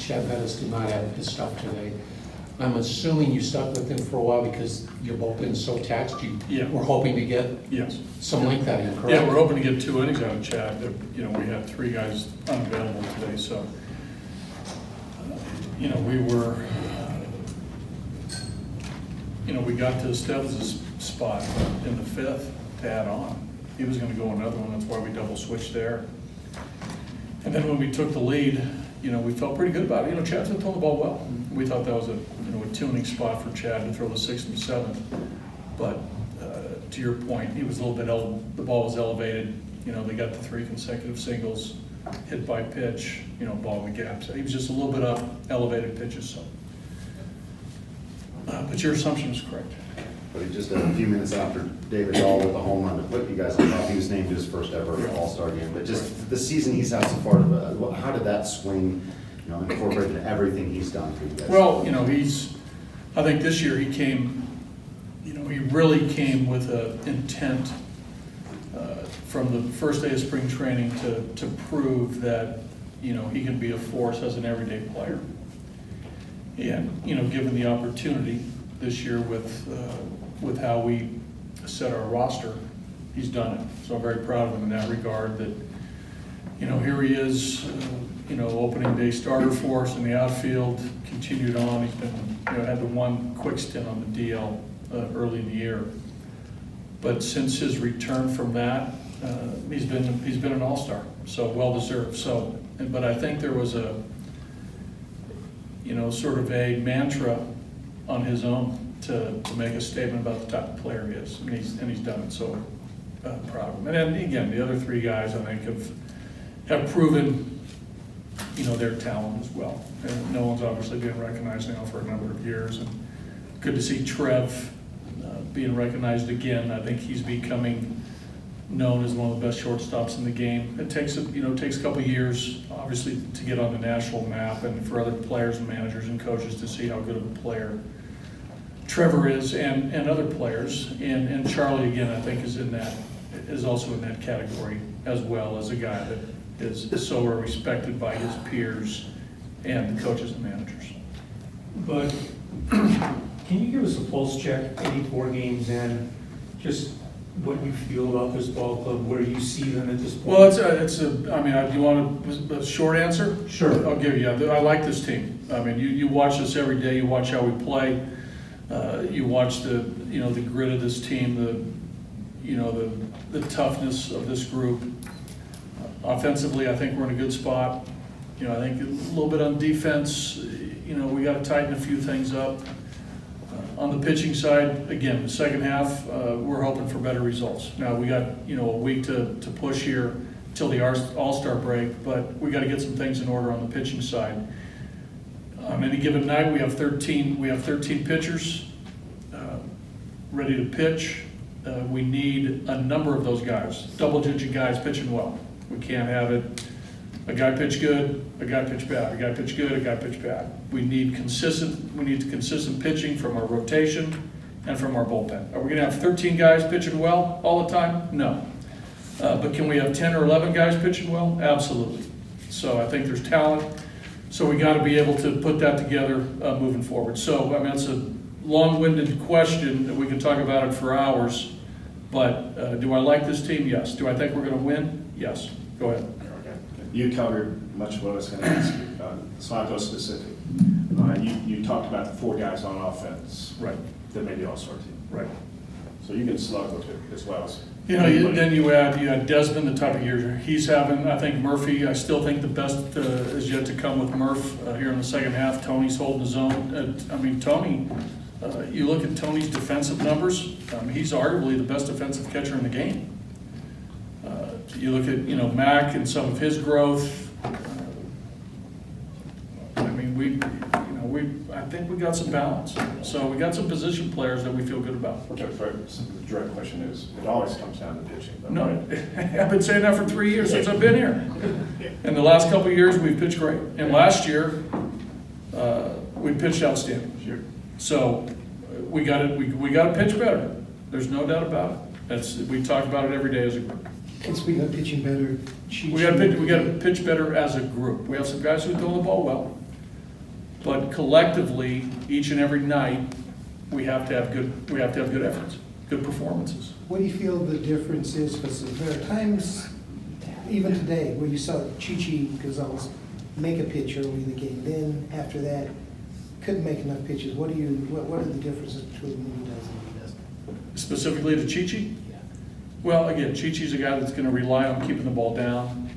Chad Bettis did not have his stuff today. I'm assuming you stuck with him for a while because your bullpen's so taxed. Yeah. We're hoping to get Yes. some length out of him, correct? Yeah, we're hoping to get 2 innings out of Chad. You know, we had 3 guys unavailable today, so, you know, we were, you know, we got to Stebbs' spot in the 5th to add on. He was gonna go another one, that's why we double switched there. And then when we took the lead, you know, we felt pretty good about it. You know, Chad's been throwing the ball well. We thought that was a tuning spot for Chad to throw the 6th and 7th. But to your point, he was a little bit, the ball was elevated. You know, they got the 3 consecutive singles, hit by pitch, you know, ball in the gap. So he was just a little bit up, elevated pitches, so. But your assumption is correct. But just a few minutes after David Dahl with a home run to put you guys on top, he was named to his first ever All-Star game. But just the season he's had so far, how did that swing, you know, incorporated everything he's done for you guys? Well, you know, I think this year he came, you know, he really came with an intent from the first day of spring training to prove that, you know, he can be a force as an everyday player. And, you know, given the opportunity this year with how we set our roster, he's done it. So I'm very proud of him in that regard that, you know, here he is, you know, opening day starter for us in the outfield, continued on. He's been, you know, had the 1 quick stint on the DL early in the year. But since his return from that, he's been an all-star, so well-deserved. So, but I think there was a, you know, sort of a mantra on his own to make a statement about the type of player he is, and he's done it. So proud of him. And then again, the other 3 guys I think have proven, you know, their talent as well. And Nolan's obviously been recognized now for a number of years, and good to see Trev being recognized again. I think he's becoming known as one of the best shortstops in the game. It takes a couple of years, obviously, to get on the national map, and for other players and managers and coaches to see how good of a player Trevor is, and other players. And Charlie, again, I think is also in that category as well, as a guy that is so respected by his peers and the coaches and managers. But can you give us a pulse check, 84 games in, just what you feel about this ball club, where you see them at this point? Well, I mean, do you want a short answer? Sure. I'll give you. I like this team. I mean, you watch us every day. You watch how we play. You watch the grit of this team, the toughness of this group. Offensively, I think we're in a good spot. You know, I think a little bit on defense, you know, we got to tighten a few things up. On the pitching side, again, the second half, we're hoping for better results. Now, we got, you know, a week to push here till the All-Star break, but we got to get some things in order on the pitching side. On any given night, we have 13 pitchers ready to pitch. We need a number of those guys, double-digit guys pitching well. We can't have it, a guy pitch good, a guy pitch bad, a guy pitch good, a guy pitch bad. We need consistent pitching from our rotation and from our bullpen. Are we gonna have 13 guys pitching well all the time? No. But can we have 10 or 11 guys pitching well? Absolutely. So I think there's talent. So we got to be able to put that together moving forward. So, I mean, it's a long-winded question that we can talk about it for hours, but do I like this team? Yes. Do I think we're going to win? Yes. Go ahead. Okay. You covered much of what I was going to ask you, so I'll go specific. You talked about the 4 guys on offense. Right. That made the All-Star team. Right. So you can slug with it as well as. You know, then you add Desmond, the type of year he's having. I think Murphy, I still think the best is yet to come with Murph here in the second half. Tony's holding his own. I mean, Tony, you look at Tony's defensive numbers, he's arguably the best defensive catcher in the game. You look at, you know, Mac and some of his growth. I mean, I think we got some balance. So we got some position players that we feel good about. Okay, the direct question is, it always comes down to pitching. Though, No, right? I've been saying that for 3 years since I've been here. And the last couple of years, we've pitched great. And last year, we pitched outstanding. Sure. So we got to pitch better. There's no doubt about it. We talk about it every day as a group. And speaking of pitching better, We got to pitch better as a group. We have some guys who throw the ball well. But collectively, each and every night, we have to have good efforts, good performances. What do you feel the difference is? Because there are times, even today, where you saw Chi Gonzalez make a pitch early in the game. Then after that, couldn't make enough pitches. What are the differences between when he does and when he doesn't? Specifically to Chi? Well, again, Chi-Chi's a guy that's gonna rely on keeping the ball down,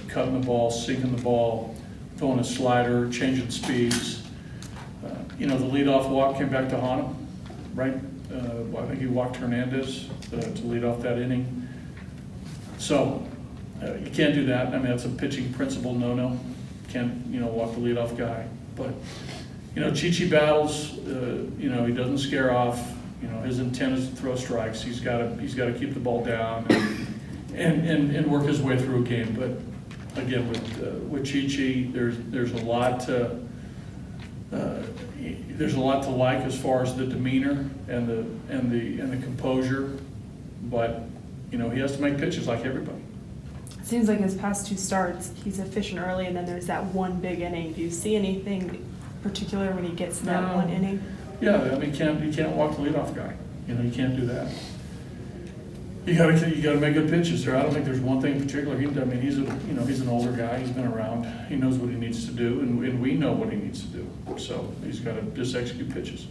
cutting the ball, sinking the ball, throwing a slider, changing speeds. The leadoff walk came back to haunt him, right? I think he walked Hernandez to lead off that inning. So, you can't do that. I mean, that's a pitching principle no-no. Can't, walk the leadoff guy. But, Chi battles, he doesn't scare off. His intent is to throw strikes. He's got to keep the ball down and work his way through a game. But again, with Chi, there's a lot to like as far as the demeanor and the composure. But he has to make pitches like everybody. It seems like his past 2 starts, he's efficient early, and then there's that one big inning. Do you see anything particular when he gets to that one inning? Yeah, I mean, you can't walk the leadoff guy. You can't do that. You gotta make good pitches there. I don't think there's one thing in particular. He's an older guy. He's been around. He knows what he needs to do, and we know what he needs to do. So he's got to just execute pitches.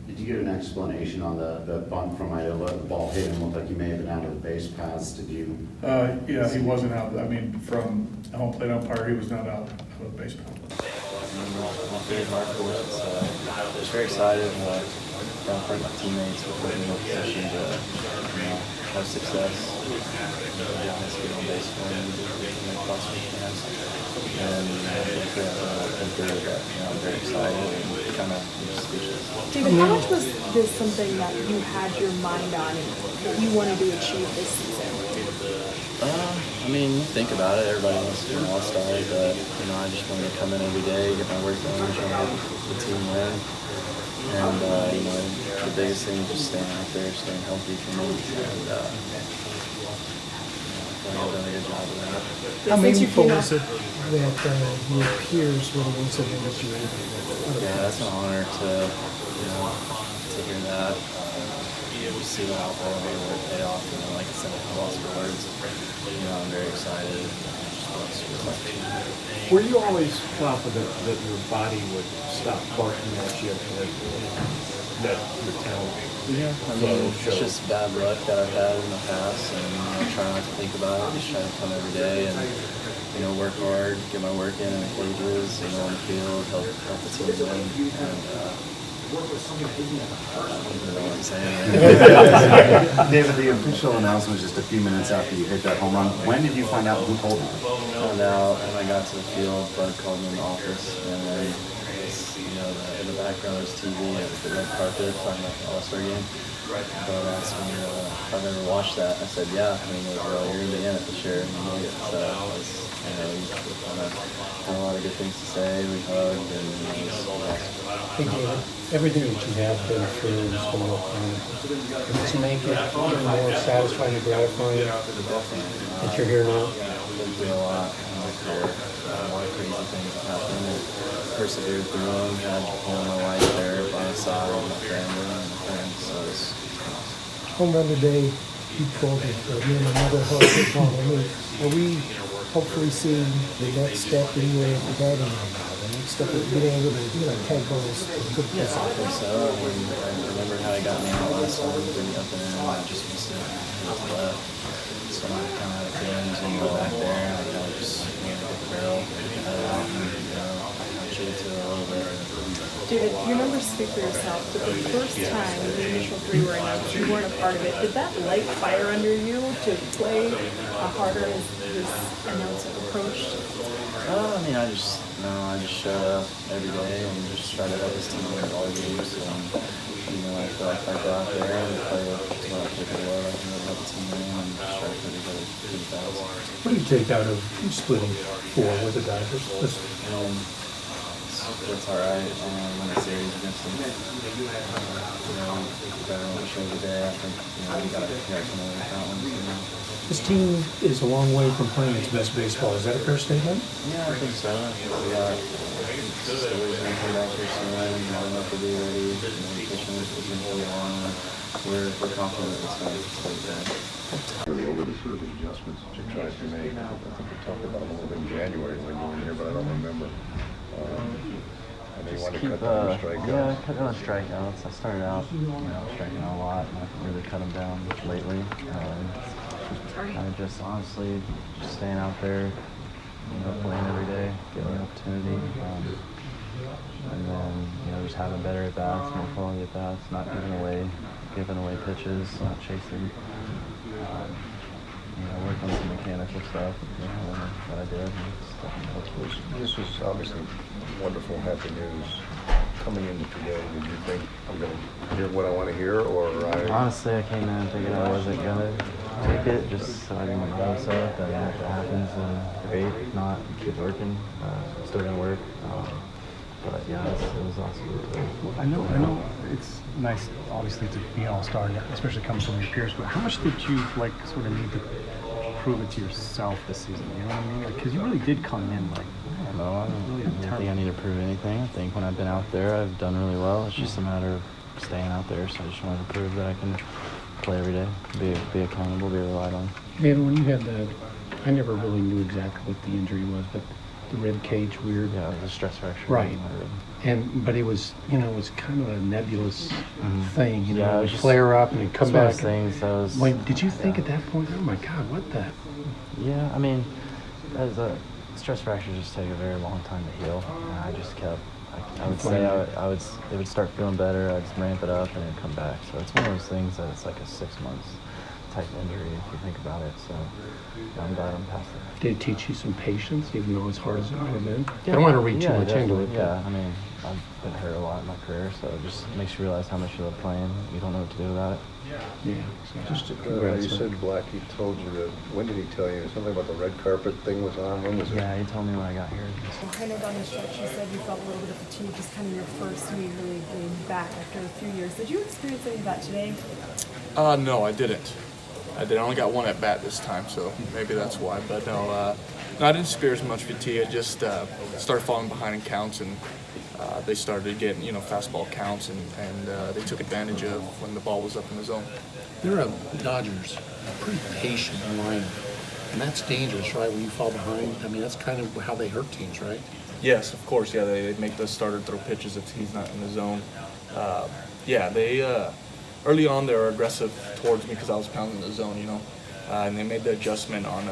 Did you get an explanation on the bunt from Iowa? The ball hit him, looked like he may have been out of the base paths. Did you? Yeah, he wasn't out. I mean, from a home plate umpire, he was not out of base path. Just very excited. Proud for my teammates with putting me in a position to have success. Getting this good on base for me, make possible chance. And I'm very excited and kind of speechless. David, how much was this something that you had your mind on that you wanted to achieve this season? I mean, you think about it, everybody wants to be an all-star, but, I just wanted to come in every day, get my work done, try to help the team win. And, the biggest thing is just staying out there, staying healthy for me, and, I've done a good job of that. How meaningful is it that your peers were the ones that made you able? Yeah, that's an honor to hear that. See the output of my work pay off, like I said, I lost for words. I'm very excited. Were you always confident that your body would stop barking at you and that your talent? Yeah, I mean, it's just bad luck that I've had in the past, and I try not to think about it, just try to come every day and work hard, get my work in the cages, on the field, help the team win, and you know what I'm saying, right? David, the official announcement was just a few minutes after you hit that home run. When did you find out? Who told you? I found out when I got to the field. Bud called me in the office, and then in the background was TV and the red carpet talking about the All-Star game. Bud asked me if I've ever watched that. I said, yeah. I mean, it was you're in the end for sure. So I was, we kind of had a lot of good things to say. We hugged, and it was awesome. Hey, David, everything that you have been through is going to does it make it even more satisfying and gratifying that you're here now? I've been through a lot in my career. A lot of crazy things have happened. And persevered through them. Had my wife there by my side, my family, and my friends. So it's Home run today, you pulled it for me and another hard hit ball. Are we hopefully seeing the next step anyway for batting right now? The next step of being able to tag balls to put this I out think so. I mean, I remember how he got me out last time, bring me up in and I just missed it to the left. So I kind of had a feeling he's going to go back there and I kind of just get the barrel, get the head out, and shoot it to it a little bit. David, your numbers speak for yourself, but the first time the initial 3 were announced, you weren't a part of it. Did that light fire under you to play harder as this announcement approached? I just showed up every day and just tried to help this team win all games. And, I feel like if I go out there and play to what people love, I can really help the team win and just try to put together good battles. What do you take out of splitting 4 with the Dodgers? It's all right. In the series against them, we got to show the day. I think we got some other accountants. This team is a long way from playing its best baseball. Is that a fair statement? Yeah, I think so. We got stories going to come back here soon, and I don't know if we'll be ready. You know, pitching is going to be long. We're confident it's going to stay good. What were the sort of adjustments that you tried to make? I think we talked about them a little bit in January when you were here, but I don't remember. I know you wanted to cut down your strikeouts. Yeah, cut down strikeouts. I started out, striking out a lot, and I've really cut them down lately. I just honestly just staying out there, playing every day, getting the opportunity, and then just having better at bats, more quality at bats, not giving away pitches, not chasing. Work on some mechanical stuff that I did. This was obviously wonderful, happy news coming into today. Did you think I'm going to hear what I want to hear, or Honestly, I came in thinking I wasn't going to take it, just so I didn't know myself. And if it happens, then great. If not, keep working. Still going to work. But yeah, it was awesome. I know it's nice, obviously, to be an all-star, especially coming from your peers, but how much did you, sort of need to prove it to yourself this season? You know what I mean? Because you really did come in, No, I don't think I need to prove anything. I think when I've been out there, I've done really well. It's just a matter of staying out there, so I just wanted to prove that I can play every day, be accountable, be relied on. Man, when you had I never really knew exactly what the injury was, but the rib cage weird. Yeah, it was a stress fracture. Right. But it was, it was kind of a nebulous thing, Yeah, it would flare up and it'd come back. Things that was. Wait, did you think at that point, oh my God, what the? Yeah, I mean, as a stress fracture just take a very long time to heal. And I just kept, I would say it would start feeling better. I'd just ramp it up and it'd come back. So it's one of those things that it's like a 6 months type injury if you think about it. So I'm glad I'm past it. Did it teach you some patience, even though as hard as it might have been? I don't want to read too much into it. Yeah, I mean, I've been hurt a lot in my career, so it just makes you realize how much you love playing. You don't know what to do without it. Yeah. just to clarify, you said Blackie told you that, when did he tell you? Something about the red carpet thing was on, when was it? Yeah, he told me when I got here. Kind of down the stretch, you said you felt a little bit of fatigue, just kind of your first week really getting back after a few years. Did you experience any of that today? No, I didn't. I only got one at bat this time, so maybe that's why. But no, I didn't experience much fatigue. I just started falling behind in counts, and they started getting fastball counts, and they took advantage of when the ball was up in the zone. They're Dodgers, pretty patient lineup, and that's dangerous, right? When you fall behind, I mean, that's kind of how they hurt teams, right? Yes, of course. Yeah, they make the starter throw pitches if he's not in the zone. They early on they were aggressive towards me because I was pounding the zone, and they made the adjustment on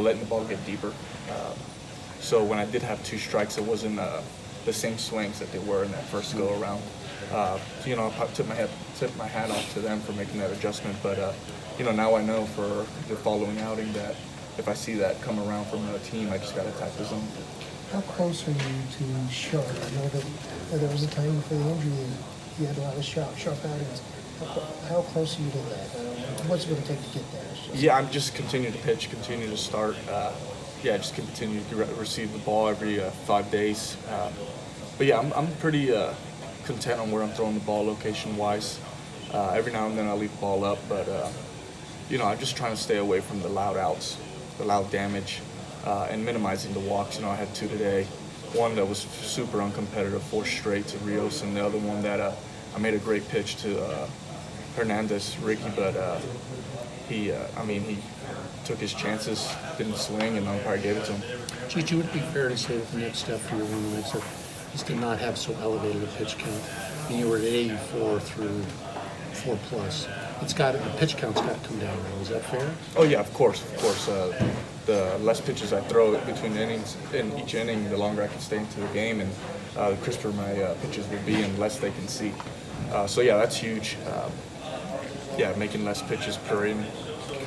letting the ball get deeper. So when I did have 2 strikes, it wasn't the same swings that they were in that first go around. I tip my hat off to them for making that adjustment. But now I know for the following outing that if I see that come around from another team, I just got to attack the zone. How close are you to sharp? I know that there was a time before the injury you had a lot of sharp outings. How close are you to that? What's it going to take to get there? Yeah, I'm just continue to pitch, continue to start. Just continue to receive the ball every 5 days. But yeah, I'm pretty content on where I'm throwing the ball location-wise. Every now and then I leave the ball up, but I'm just trying to stay away from the loud outs, the loud damage, and minimizing the walks. I had 2 today. One that was super uncompetitive, 4 straight to Rios, and the other one that I made a great pitch to Hernandez, Ricky, but he took his chances, didn't swing, and umpire gave it to him. Chi, would it be fair to say that the next step for your one next step is to not have so elevated a pitch count? I mean, you were at 84 through 4+. The pitch count's got to come down. Is that fair? Oh yeah, of course. The less pitches I throw between innings, in each inning, the longer I can stay into the game, and the crisper my pitches will be, and less they can see. So yeah, that's huge. Making less pitches per inning.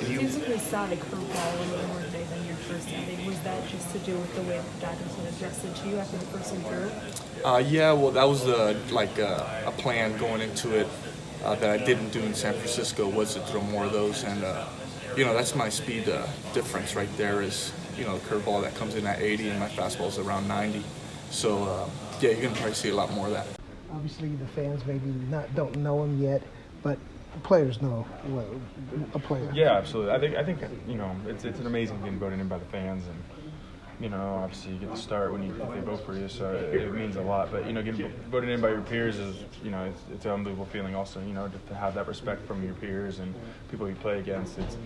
It seems like we saw the curveball a little more today than your first inning. Was that just to do with the way the Dodgers had adjusted to you after the first inning? That was a plan going into it that I didn't do in San Francisco, was to throw more of those, and that's my speed difference right there. Is the curveball that comes in at 80 and my fastball is around 90. So you're gonna probably see a lot more of that. Obviously, the fans maybe don't know him yet, but players know a player. Yeah, absolutely. I think you know, it's an amazing getting voted in by the fans, and you know, obviously you get to start when if they vote for you, so it means a lot. But you know, getting voted in by your peers is, you know, it's an unbelievable feeling. Also, you know, to have that respect from your peers and people you play against, it's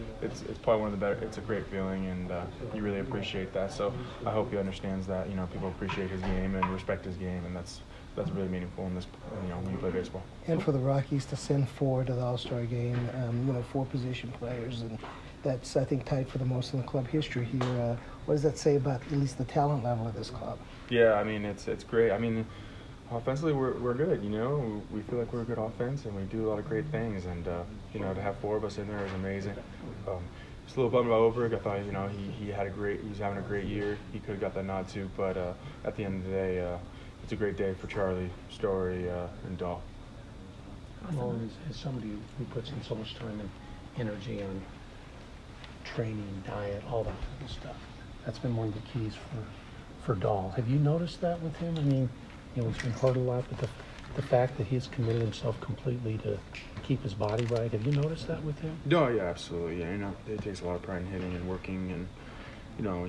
probably one of the better. It's a great feeling, and you really appreciate that. So I hope he understands that. You know, people appreciate his game and respect his game, and that's really meaningful in this, you know, when you play baseball. And for the Rockies to send 4 to the All-Star game, you know, 4 position players, and that's, I think, tied for the most in the club history here. What does that say about at least the talent level of this club? Yeah, I mean, it's great. I mean, offensively, we're good, you know. We feel like we're a good offense, and we do a lot of great things. And, you know, to have 4 of us in there is amazing. Just a little bummed about Oberg. I thought, you know, he was having a great year. He could have got that nod too. But at the end of the day, it's a great day for Charlie, Story, and Dahl. Well, as somebody who puts in so much time and energy on training, diet, all that kind of stuff, that's been one of the keys for Dahl. Have you noticed that with him? I mean, you know, he's been hurt a lot, but the fact that he's committed himself completely to keep his body right, have you noticed that with him? No, yeah, absolutely. Yeah, you know, he takes a lot of pride in hitting and working, and you know,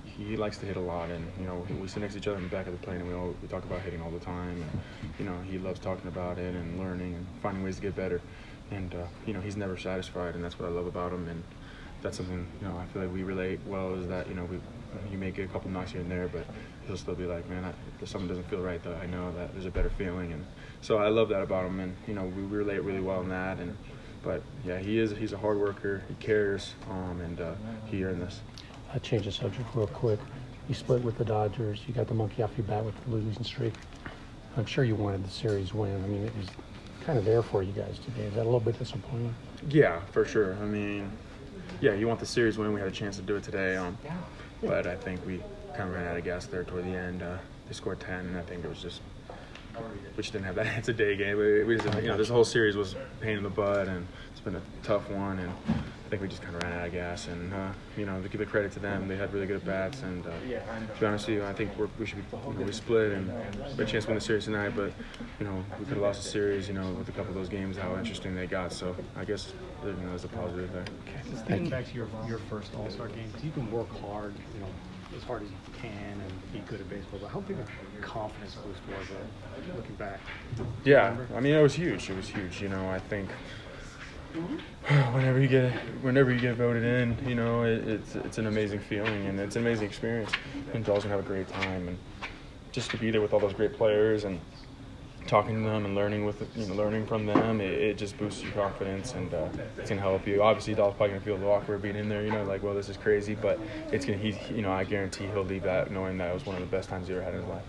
he likes to hit a lot, and you know, we sit next to each other in the back of the plane, and we talk about hitting all the time, and you know, he loves talking about it and learning and finding ways to get better, and you know, he's never satisfied, and that's what I love about him, and that's something, you know, I feel like we relate well, is that, you know, you may get a couple knocks here and there, but he'll still be like, man, if something doesn't feel right, though, I know that there's a better feeling, and so I love that about him, and you know, we relate really well in that, but yeah, he's a hard worker, he cares, and he earned this. I'll change the subject real quick. You split with the Dodgers. You got the monkey off your bat with the losing streak. I'm sure you wanted the series win. I mean, it was kind of there for you guys today. Is that a little bit disappointing? Yeah, for sure. I mean, yeah, you want the series win. We had a chance to do it today, but I think we kind of ran out of gas there toward the end. They scored 10, and I think it was just we just didn't have that. It's a day game. We just, you know, this whole series was a pain in the butt, and it's been a tough one, and I think we just kind of ran out of gas, and you know, to give the credit to them, they had really good at bats, and to be honest with you, I think we should be, you know, we split and we had a chance to win the series tonight, but you know, we could have lost the series, you know, with a couple of those games, how interesting they got. So I guess, you know, there's a positive there. Okay. Just thinking back to your first All-Star game, you can work hard, you know, as hard as you can and be good at baseball, but how big a confidence boost was it looking back? Yeah, I mean, it was huge. It was huge. You know, I think whenever you get voted in, you know, it's an amazing feeling, and it's an amazing experience. And Dahl's gonna have a great time, and just to be there with all those great players and talking to them and learning from them, it just boosts your confidence, and it's gonna help you. Obviously, Dahl's probably gonna feel a little awkward being in there, you know, like, well, this is crazy, but it's gonna, you know, I guarantee he'll leave that knowing that it was one of the best times he ever had in his life.